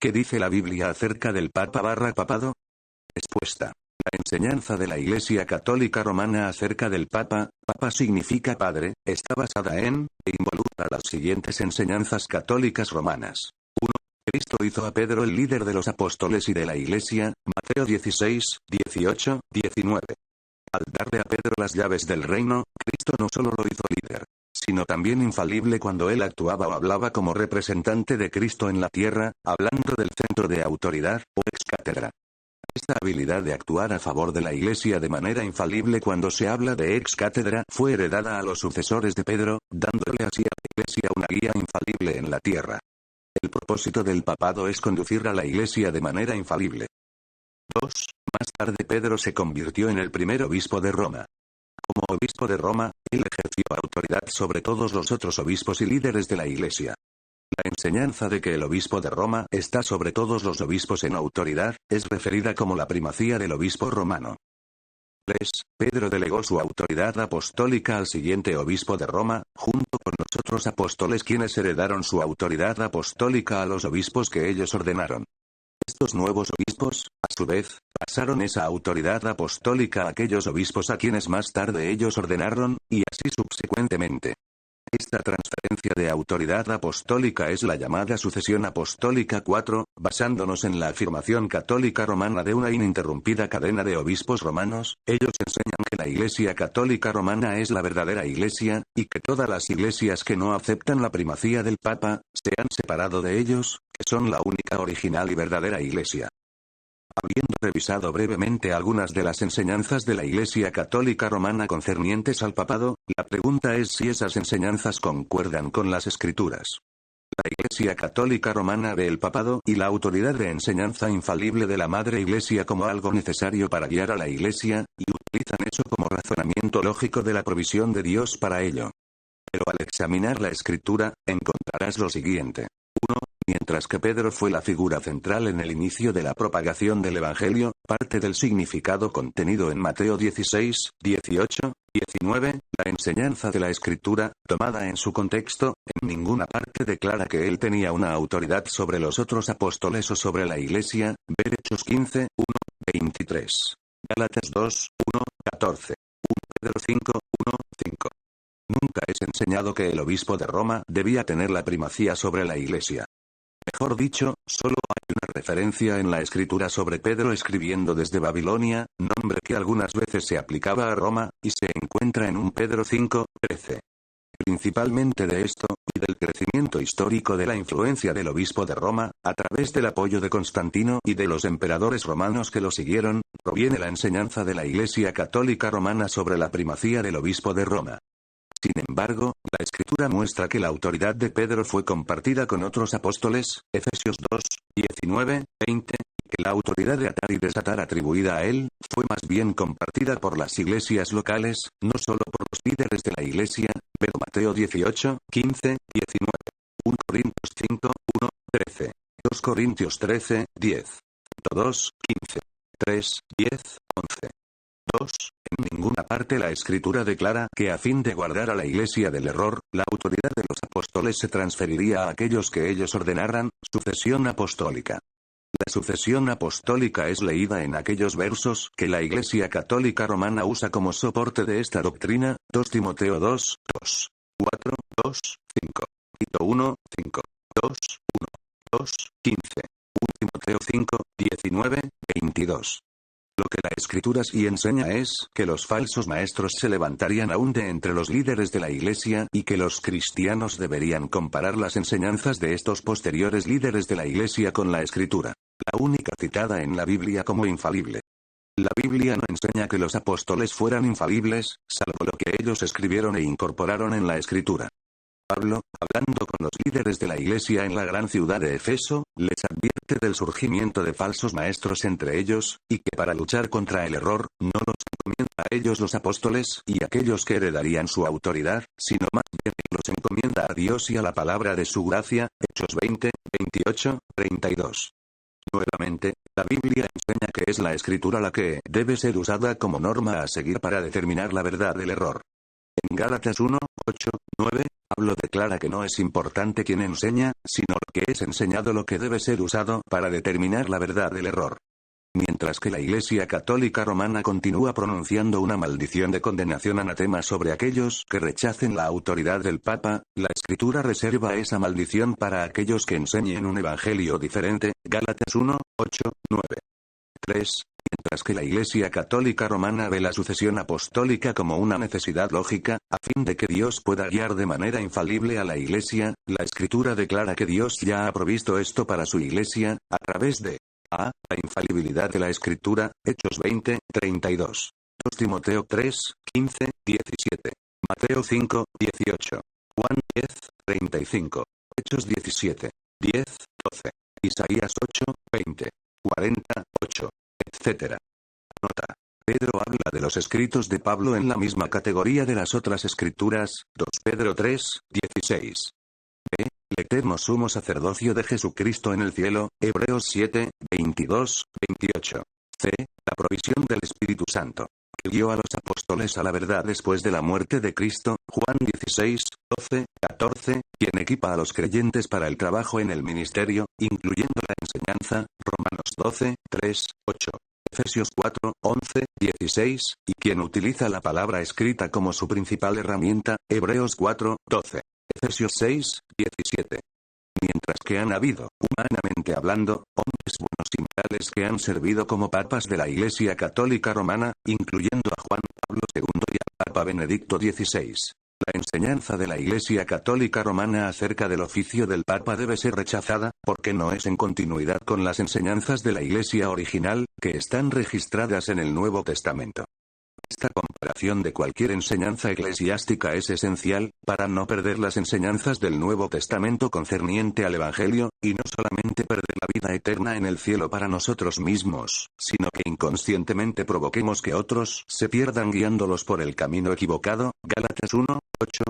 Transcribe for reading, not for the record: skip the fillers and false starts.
¿Qué dice la Biblia acerca del Papa/Papado? Respuesta. La enseñanza de la Iglesia Católica Romana acerca del Papa significa padre, está basada en, e involucra las siguientes enseñanzas católicas romanas. 1. Cristo hizo a Pedro el líder de los apóstoles y de la Iglesia, Mateo 16, 18, 19. Al darle a Pedro las llaves del reino, Cristo no solo lo hizo líder, sino también infalible cuando él actuaba o hablaba como representante de Cristo en la tierra, hablando del centro de autoridad, o ex cátedra. Esta habilidad de actuar a favor de la Iglesia de manera infalible cuando se habla de ex cátedra fue heredada a los sucesores de Pedro, dándole así a la Iglesia una guía infalible en la tierra. El propósito del papado es conducir a la Iglesia de manera infalible. 2. Más tarde Pedro se convirtió en el primer obispo de Roma. Como obispo de Roma, él ejerció autoridad sobre todos los otros obispos y líderes de la Iglesia. La enseñanza de que el obispo de Roma está sobre todos los obispos en autoridad, es referida como la primacía del obispo romano. 3. Pedro delegó su autoridad apostólica al siguiente obispo de Roma, junto con los otros apóstoles quienes heredaron su autoridad apostólica a los obispos que ellos ordenaron. Estos nuevos obispos, a su vez, pasaron esa autoridad apostólica a aquellos obispos a quienes más tarde ellos ordenaron, y así subsecuentemente. Esta transferencia de autoridad apostólica es la llamada sucesión apostólica 4, basándonos en la afirmación católica romana de una ininterrumpida cadena de obispos romanos. Ellos enseñan que la Iglesia Católica Romana es la verdadera Iglesia, y que todas las iglesias que no aceptan la primacía del Papa, se han separado de ellos, que son la única original y verdadera Iglesia. Habiendo revisado brevemente algunas de las enseñanzas de la Iglesia Católica Romana concernientes al papado, la pregunta es si esas enseñanzas concuerdan con las Escrituras. La Iglesia Católica Romana ve el papado y la autoridad de enseñanza infalible de la Madre Iglesia como algo necesario para guiar a la Iglesia, y utilizan eso como razonamiento lógico de la provisión de Dios para ello. Pero al examinar la Escritura, encontrarás lo siguiente. 1. Mientras que Pedro fue la figura central en el inicio de la propagación del Evangelio, parte del significado contenido en Mateo 16, 18, 19, la enseñanza de la Escritura, tomada en su contexto, en ninguna parte declara que él tenía una autoridad sobre los otros apóstoles o sobre la Iglesia. Ver Hechos 15, 1, 23. Gálatas 2, 1, 14. 1 Pedro 5, 1, 5. Nunca es enseñado que el obispo de Roma debía tener la primacía sobre la Iglesia. Mejor dicho, solo hay una referencia en la Escritura sobre Pedro escribiendo desde Babilonia, nombre que algunas veces se aplicaba a Roma, y se encuentra en 1 Pedro 5, 13. Principalmente de esto, y del crecimiento histórico de la influencia del obispo de Roma, a través del apoyo de Constantino y de los emperadores romanos que lo siguieron, proviene la enseñanza de la Iglesia Católica Romana sobre la primacía del obispo de Roma. Sin embargo, la Escritura muestra que la autoridad de Pedro fue compartida con otros apóstoles, Efesios 2, 19, 20, y que la autoridad de atar y desatar atribuida a él, fue más bien compartida por las iglesias locales, no solo por los líderes de la iglesia. Ver Mateo 18, 15, 19, 1 Corintios 5, 1, 13, 2 Corintios 13, 10, 2, 15, 3, 10, 11. 2. En ninguna parte la Escritura declara que a fin de guardar a la Iglesia del error, la autoridad de los apóstoles se transferiría a aquellos que ellos ordenaran. Sucesión apostólica. La sucesión apostólica es leída en aquellos versos que la Iglesia Católica Romana usa como soporte de esta doctrina. 2 Timoteo 2, 2, 4, 2, 5, Tito 1, 5, 2, 1, 2, 15, 1 Timoteo 5, 19, 22. Lo que la Escritura sí enseña es que los falsos maestros se levantarían aún de entre los líderes de la Iglesia y que los cristianos deberían comparar las enseñanzas de estos posteriores líderes de la Iglesia con la Escritura, la única citada en la Biblia como infalible. La Biblia no enseña que los apóstoles fueran infalibles, salvo lo que ellos escribieron e incorporaron en la Escritura. Pablo, hablando con los líderes de la Iglesia en la gran ciudad de Efeso, les advierte del surgimiento de falsos maestros entre ellos, y que para luchar contra el error, no los encomienda a ellos los apóstoles y aquellos que heredarían su autoridad, sino más bien los encomienda a Dios y a la palabra de su gracia. Hechos 20, 28, 32. Nuevamente, la Biblia enseña que es la Escritura la que debe ser usada como norma a seguir para determinar la verdad del error. En Gálatas 1, 8, 9, Pablo declara que no es importante quién enseña, sino lo que es enseñado lo que debe ser usado para determinar la verdad del error. Mientras que la Iglesia Católica Romana continúa pronunciando una maldición de condenación anatema sobre aquellos que rechacen la autoridad del Papa, la Escritura reserva esa maldición para aquellos que enseñen un evangelio diferente. Gálatas 1, 8, 9. 3. Mientras que la Iglesia Católica Romana ve la sucesión apostólica como una necesidad lógica, a fin de que Dios pueda guiar de manera infalible a la Iglesia, la Escritura declara que Dios ya ha provisto esto para su Iglesia, a través de A. La infalibilidad de la Escritura, Hechos 20, 32. 2 Timoteo 3, 15, 17. Mateo 5, 18. Juan 10, 35. Hechos 17, 10, 12. Isaías 8, 20. 48, etc. Nota. Pedro habla de los escritos de Pablo en la misma categoría de las otras escrituras, 2 Pedro 3, 16. B. El eterno sumo sacerdocio de Jesucristo en el cielo, Hebreos 7, 22, 28. C. La provisión del Espíritu Santo, que guió a los apóstoles a la verdad después de la muerte de Cristo, Juan 16, 12, 14, quien equipa a los creyentes para el trabajo en el ministerio, incluyendo la enseñanza, Romanos 12, 3, 8. Efesios 4, 11, 16, y quien utiliza la palabra escrita como su principal herramienta, Hebreos 4, 12. Efesios 6, 17. Mientras que han habido, humanamente hablando, hombres buenos y morales que han servido como papas de la Iglesia Católica Romana, incluyendo a Juan Pablo II y al Papa Benedicto XVI. La enseñanza de la Iglesia Católica Romana acerca del oficio del Papa debe ser rechazada, porque no es en continuidad con las enseñanzas de la Iglesia original, que están registradas en el Nuevo Testamento. Esta comparación de cualquier enseñanza eclesiástica es esencial, para no perder las enseñanzas del Nuevo Testamento concerniente al Evangelio, y no solamente perder la vida eterna en el cielo para nosotros mismos, sino que inconscientemente provoquemos que otros se pierdan guiándolos por el camino equivocado. Gálatas 1, 8,